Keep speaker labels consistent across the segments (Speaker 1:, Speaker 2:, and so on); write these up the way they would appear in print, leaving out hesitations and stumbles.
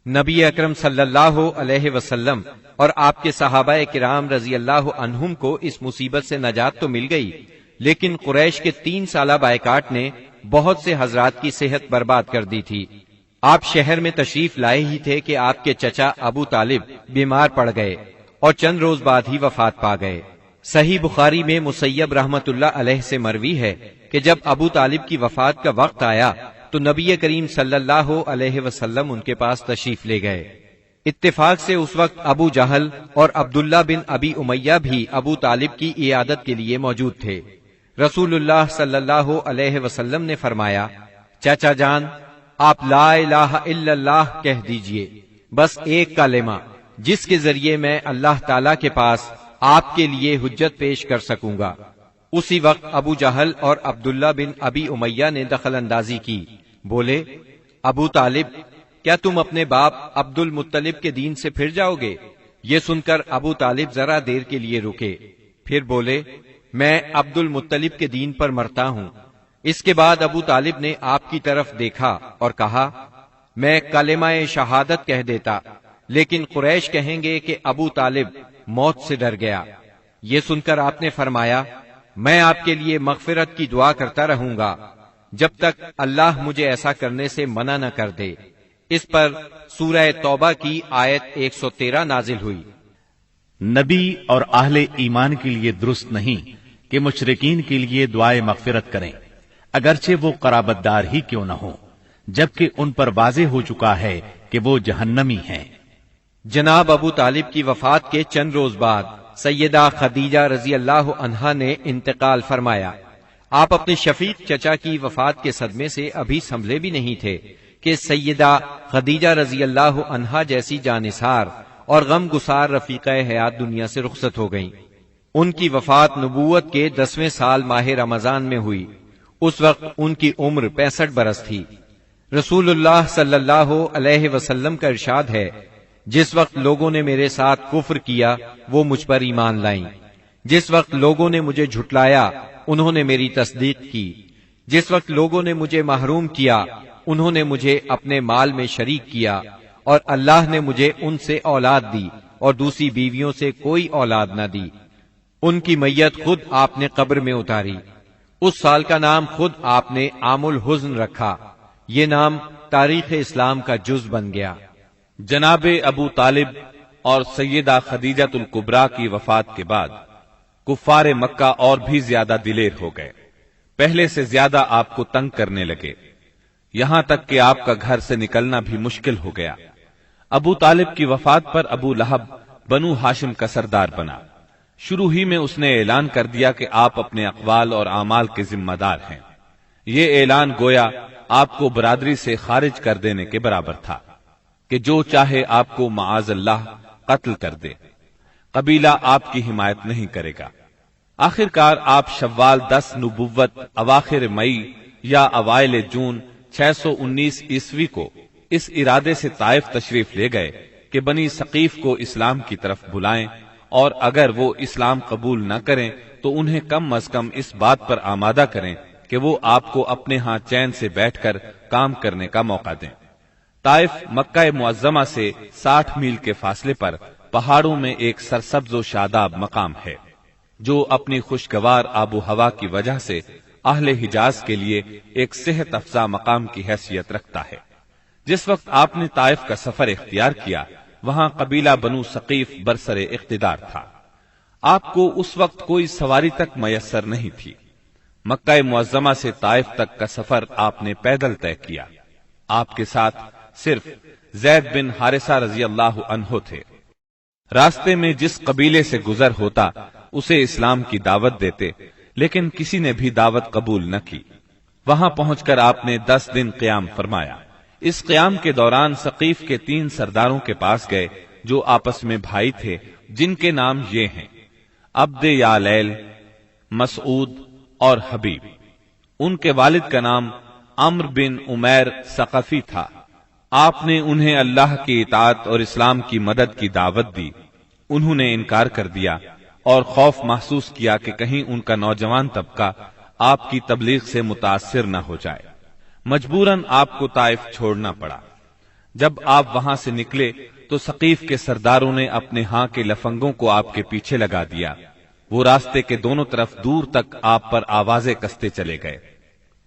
Speaker 1: نبی اکرم صلی اللہ علیہ وسلم اور آپ کے صحابہ کرام رضی اللہ عنہم کو اس مصیبت سے نجات تو مل گئی، لیکن قریش کے 3 سالہ بائیکاٹ نے بہت سے حضرات کی صحت برباد کر دی تھی۔ آپ شہر میں تشریف لائے ہی تھے کہ آپ کے چچا ابو طالب بیمار پڑ گئے اور چند روز بعد ہی وفات پا گئے۔ صحیح بخاری میں مسیب رحمت اللہ علیہ سے مروی ہے کہ جب ابو طالب کی وفات کا وقت آیا تو نبی کریم صلی اللہ علیہ وسلم ان کے پاس تشریف لے گئے۔ اتفاق سے اس وقت ابو جہل اور عبداللہ بن ابی امیہ بھی ابو طالب کی عیادت کے لیے موجود تھے۔ رسول اللہ صلی اللہ علیہ وسلم نے فرمایا، چچا جان، آپ لا الہ الا اللہ کہہ دیجئے، بس ایک کلمہ جس کے ذریعے میں اللہ تعالی کے پاس آپ کے لیے حجت پیش کر سکوں گا۔ اسی وقت ابو جہل اور عبداللہ بن ابی امیہ نے دخل اندازی کی، بولے، ابو طالب، کیا تم اپنے باپ عبد المطلب کے دین سے پھر جاؤ گے؟ یہ سن کر ابو طالب ذرا دیر کے لیے رکے، پھر بولے، میں عبد المطلب کے دین پر مرتا ہوں۔ اس کے بعد ابو طالب نے آپ کی طرف دیکھا اور کہا، میں کلمہ شہادت کہہ دیتا، لیکن قریش کہیں گے کہ ابو طالب موت سے ڈر گیا۔ یہ سن کر آپ نے فرمایا، میں آپ کے لیے مغفرت کی دعا کرتا رہوں گا جب تک اللہ مجھے ایسا کرنے سے منع نہ کر دے۔ اس پر سورہ توبہ کی آیت 113 نازل ہوئی۔
Speaker 2: نبی اور اہل ایمان کے لیے درست نہیں کہ مشرکین کے لیے دعائے مغفرت کریں، اگرچہ وہ قرابت دار ہی کیوں نہ ہوں، جبکہ ان پر واضح ہو چکا ہے کہ وہ جہنمی ہیں۔
Speaker 1: جناب ابو طالب کی وفات کے چند روز بعد سیدہ خدیجہ رضی اللہ عنہا نے انتقال فرمایا۔ آپ اپنے شفیق چچا کی وفات کے صدمے سے ابھی سنبھلے بھی نہیں تھے کہ سیدہ خدیجہ رضی اللہ عنہا جیسی جانثار اور غم گسار رفیقہ حیات دنیا سے رخصت ہو گئیں۔ ان کی وفات نبوت کے 10ویں سال ماہ رمضان میں ہوئی۔ اس وقت ان کی عمر 65 برس تھی۔ رسول اللہ صلی اللہ علیہ وسلم کا ارشاد ہے، جس وقت لوگوں نے میرے ساتھ کفر کیا وہ مجھ پر ایمان لائیں، جس وقت لوگوں نے مجھے جھٹلایا انہوں نے میری تصدیق کی، جس وقت لوگوں نے مجھے محروم کیا انہوں نے مجھے اپنے مال میں شریک کیا، اور اللہ نے مجھے ان سے اولاد دی اور دوسری بیویوں سے کوئی اولاد نہ دی۔ ان کی میت خود آپ نے قبر میں اتاری۔ اس سال کا نام خود آپ نے عام الحزن رکھا۔ یہ نام تاریخ اسلام کا جز بن گیا۔
Speaker 3: جناب ابو طالب اور سیدہ خدیجہ الکبریٰ کی وفات کے بعد کفار مکہ اور بھی زیادہ دلیر ہو گئے، پہلے سے زیادہ آپ کو تنگ کرنے لگے، یہاں تک کہ آپ کا گھر سے نکلنا بھی مشکل ہو گیا۔ ابو طالب کی وفات پر ابو لہب بنو ہاشم کا سردار بنا۔ شروع ہی میں اس نے اعلان کر دیا کہ آپ اپنے اقوال اور اعمال کے ذمہ دار ہیں۔ یہ اعلان گویا آپ کو برادری سے خارج کر دینے کے برابر تھا کہ جو چاہے آپ کو معاذ اللہ قتل کر دے، قبیلہ آپ کی حمایت نہیں کرے گا۔ آخر کار آپ شوال 10 نبوت اواخر مئی یا اوائل جون 619 عیسوی کو اس ارادے سے طائف تشریف لے گئے کہ بنی ثقیف کو اسلام کی طرف بلائیں، اور اگر وہ اسلام قبول نہ کریں تو انہیں کم از کم اس بات پر آمادہ کریں کہ وہ آپ کو اپنے ہاں چین سے بیٹھ کر کام کرنے کا موقع دیں۔ طائف مکہ معظمہ سے 60 میل کے فاصلے پر پہاڑوں میں ایک سرسبز و شاداب مقام ہے، جو اپنی خوشگوار آب و ہوا کی وجہ سے اہل حجاز کے لیے ایک صحت افزا مقام کی حیثیت رکھتا ہے۔ جس وقت آپ نے طائف کا سفر اختیار کیا، وہاں قبیلہ بنو ثقیف برسر اقتدار تھا۔ آپ کو اس وقت کوئی سواری تک میسر نہیں تھی۔ مکہ معظمہ سے طائف تک کا سفر آپ نے پیدل طے کیا۔ آپ کے ساتھ صرف زید بن حارثہ رضی اللہ عنہ تھے۔ راستے میں جس قبیلے سے گزر ہوتا اسے اسلام کی دعوت دیتے، لیکن کسی نے بھی دعوت قبول نہ کی۔ وہاں پہنچ کر آپ نے 10 دن قیام فرمایا۔ اس قیام کے دوران ثقیف کے 3 سرداروں کے پاس گئے جو آپس میں بھائی تھے، جن کے نام یہ ہیں: عبد یالیل، مسعود اور حبیب۔ ان کے والد کا نام عمرو بن عمیر ثقفی تھا۔ آپ نے انہیں اللہ کی اطاعت اور اسلام کی مدد کی دعوت دی۔ انہوں نے انکار کر دیا اور خوف محسوس کیا کہ کہیں ان کا نوجوان طبقہ آپ کی تبلیغ سے متاثر نہ ہو جائے۔ مجبوراً آپ کو طائف چھوڑنا پڑا۔ جب آپ وہاں سے نکلے تو ثقیف کے سرداروں نے اپنے ہاں کے لفنگوں کو آپ کے پیچھے لگا دیا. وہ راستے کے دونوں طرف دور تک آپ پر آوازیں کستے چلے گئے.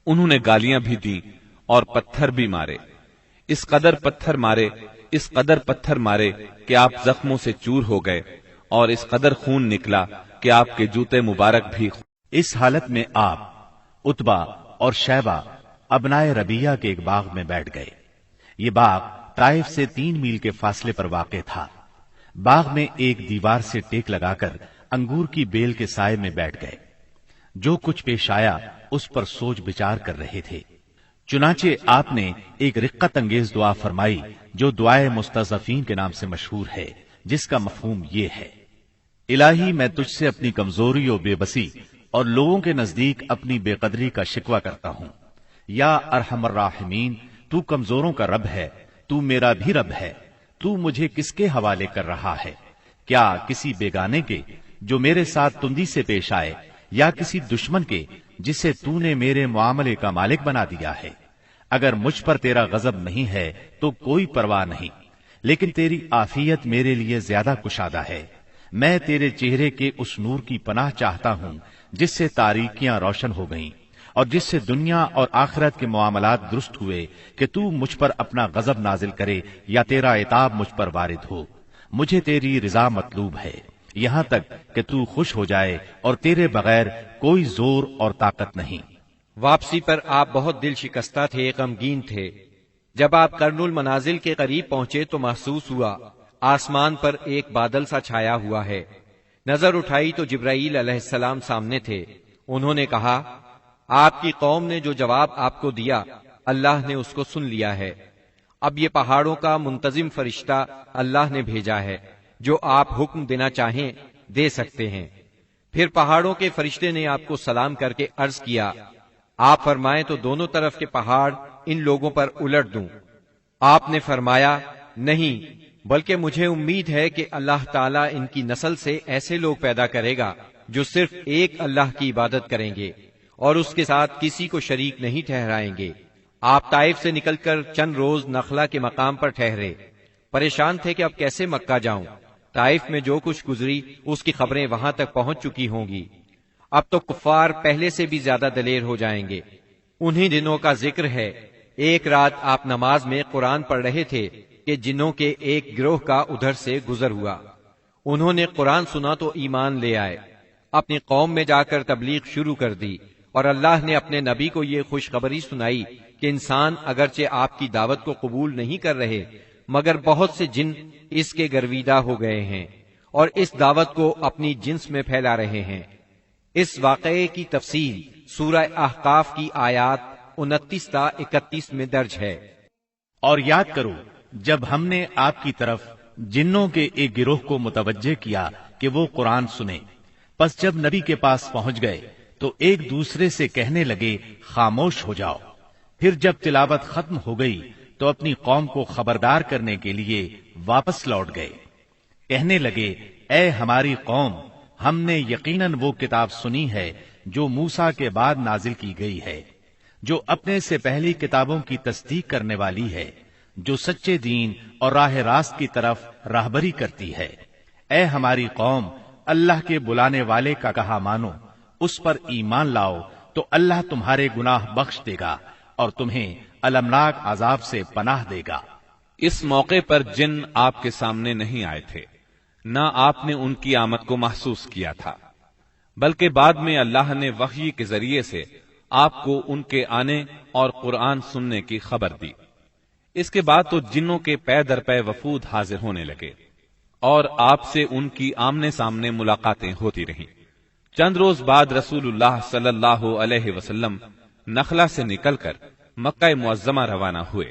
Speaker 3: انہوں نے گالیاں بھی دی اور پتھر بھی مارے. اس قدر پتھر مارے کہ آپ زخموں سے چور ہو گئے اور اس قدر خون نکلا کہ آپ کے جوتے مبارک بھی.
Speaker 2: اس حالت میں آپ عتبہ اور شیبہ ابنائے ربیہ کے ایک باغ میں بیٹھ گئے. یہ باغ طائف سے 3 میل کے فاصلے پر واقع تھا. باغ میں ایک دیوار سے ٹیک لگا کر انگور کی بیل کے سائے میں بیٹھ گئے. جو کچھ پیش آیا اس پر سوچ بچار کر رہے تھے. چنانچہ آپ نے ایک رقت انگیز دعا فرمائی جو دعائے مستضعفین کے نام سے مشہور ہے، جس کا مفہوم یہ ہے: الہی میں تجھ سے اپنی کمزوری و بے بسی اور لوگوں کے نزدیک اپنی بے قدری کا شکوہ کرتا ہوں. یا ارحم الراحمین، تو کمزوروں کا رب ہے، تو میرا بھی رب ہے. تو مجھے کس کے حوالے کر رہا ہے؟ کیا کسی بیگانے کے جو میرے ساتھ تندی سے پیش آئے، یا کسی دشمن کے جسے تو نے میرے معاملے کا مالک بنا دیا ہے؟ اگر مجھ پر تیرا غضب نہیں ہے تو کوئی پرواہ نہیں، لیکن تیری عافیت میرے لیے زیادہ کشادہ ہے. میں تیرے چہرے کے اس نور کی پناہ چاہتا ہوں جس سے تاریکیاں روشن ہو گئیں اور جس سے دنیا اور آخرت کے معاملات درست ہوئے کہ تو مجھ پر اپنا غضب نازل کرے یا تیرا عتاب مجھ پر وارد ہو. مجھے تیری رضا مطلوب ہے، یہاں تک کہ تو خوش ہو جائے، اور تیرے بغیر کوئی زور اور طاقت نہیں.
Speaker 1: واپسی پر آپ بہت دل شکستہ تھے، غمگین تھے. جب آپ قرن المنازل کے قریب پہنچے تو محسوس ہوا آسمان پر ایک بادل سا چھایا ہوا ہے. نظر اٹھائی تو جبرائیل علیہ السلام سامنے تھے. انہوں نے کہا، آپ کی قوم نے جو جواب آپ کو دیا اللہ نے اس کو سن لیا ہے. اب یہ پہاڑوں کا منتظم فرشتہ اللہ نے بھیجا ہے، جو آپ حکم دینا چاہیں دے سکتے ہیں. پھر پہاڑوں کے فرشتے نے آپ کو سلام کر کے عرض کیا، آپ فرمائیں تو دونوں طرف کے پہاڑ ان لوگوں پر الٹ دوں. آپ نے فرمایا، نہیں، بلکہ مجھے امید ہے کہ اللہ تعالیٰ ان کی نسل سے ایسے لوگ پیدا کرے گا جو صرف ایک اللہ کی عبادت کریں گے اور اس کے ساتھ کسی کو شریک نہیں ٹھہرائیں گے. آپ طائف سے نکل کر چند روز نخلا کے مقام پر ٹھہرے. پریشان تھے کہ اب کیسے مکہ جاؤں. طائف میں جو کچھ گزری اس کی خبریں وہاں تک پہنچ چکی ہوں گی. اب تو کفار پہلے سے بھی زیادہ دلیر ہو جائیں گے. انہی دنوں کا ذکر ہے، ایک رات آپ نماز میں قرآن پڑھ رہے تھے کہ جنوں کے ایک گروہ کا ادھر سے گزر ہوا. انہوں نے قرآن سنا تو ایمان لے آئے. اپنی قوم میں جا کر تبلیغ شروع کر دی، اور اللہ نے اپنے نبی کو یہ خوشخبری سنائی کہ انسان اگرچہ آپ کی دعوت کو قبول نہیں کر رہے، مگر بہت سے جن اس کے گرویدہ ہو گئے ہیں اور اس دعوت کو اپنی جنس میں پھیلا رہے ہیں. اس واقعے کی تفصیل سورہ احقاف کی آیات 29 تا 31 میں درج ہے.
Speaker 2: اور یاد کرو جب ہم نے آپ کی طرف جنوں کے ایک گروہ کو متوجہ کیا کہ وہ قرآن سنیں، پس جب نبی کے پاس پہنچ گئے تو ایک دوسرے سے کہنے لگے خاموش ہو جاؤ. پھر جب تلاوت ختم ہو گئی تو اپنی قوم کو خبردار کرنے کے لیے واپس لوٹ گئے. کہنے لگے، اے ہماری قوم، ہم نے یقیناً وہ کتاب سنی ہے جو موسیٰ کے بعد نازل کی گئی ہے، جو اپنے سے پہلی کتابوں کی تصدیق کرنے والی ہے، جو سچے دین اور راہ راست کی طرف راہبری کرتی ہے. اے ہماری قوم، اللہ کے بلانے والے کا کہا مانو، اس پر ایمان لاؤ تو اللہ تمہارے گناہ بخش دے گا اور تمہیں المناک عذاب سے پناہ دے گا.
Speaker 3: اس موقع پر جن آپ کے سامنے نہیں آئے تھے، نہ آپ نے ان کی آمد کو محسوس کیا تھا، بلکہ بعد میں اللہ نے وحی کے ذریعے سے آپ کو ان کے آنے اور قرآن سننے کی خبر دی. اس کے بعد تو جنوں کے پے در پے وفود حاضر ہونے لگے اور آپ سے ان کی آمنے سامنے ملاقاتیں ہوتی رہیں. چند روز بعد رسول اللہ صلی اللہ علیہ وسلم نخلا سے نکل کر مکہ معظمہ روانہ ہوئے.